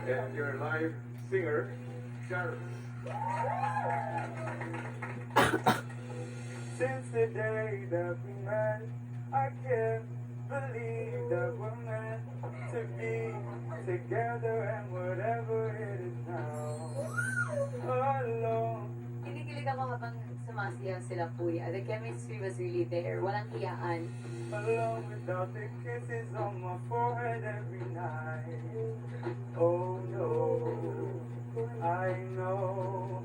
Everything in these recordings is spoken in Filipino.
and your live singer, Sharon. Since the day that we met, I can't believe that we're meant to be together, and whatever it is now, alone. Kinikilig ako habang sumasayaw sila kuya. The chemistry was really there. Walang hiyaan. Alone without the kisses on my forehead every night. Oh no, I know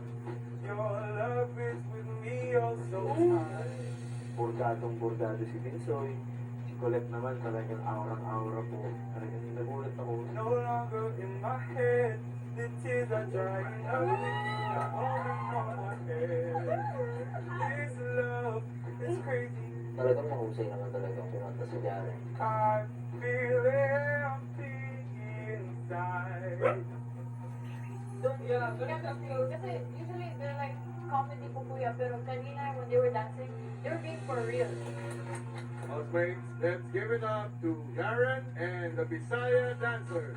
your love is with me all so high. Bordadong-bordado si Binsoy. Si Colette naman talagang aurang-aura po. Talagang nagulat ako. No longer in my head, the tears are drying up with you are falling on my head. This love is crazy. Talagang mahusay naman talaga kumanta si Jaren. I feel empty inside. Yeah, because of you. Kasi usually they're like comedy po kuya, pero kanina when they were dancing, they were being for real. Housemates, let's give it up to Darren and the Bisaya Dancers.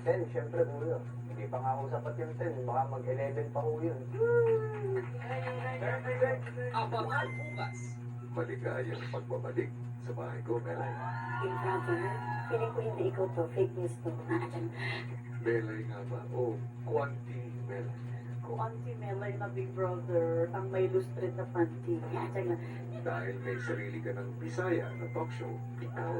Ten, syempre po yun. Hindi pa nga ako sapat yung 10. Baka mag-11 pa ho yun. Abangan bukas. Maligayang pagbabalik sa bahay ko, Melay. Hey, brother, feeling ko hindi ikaw to. Fake news to. Melay nga ba? O, Kwanti Melay. Kung Auntie Melay na Big Brother, ang may lustre na panty. Yan, Dahil may sarili ka ng Bisaya na talk show, ikaw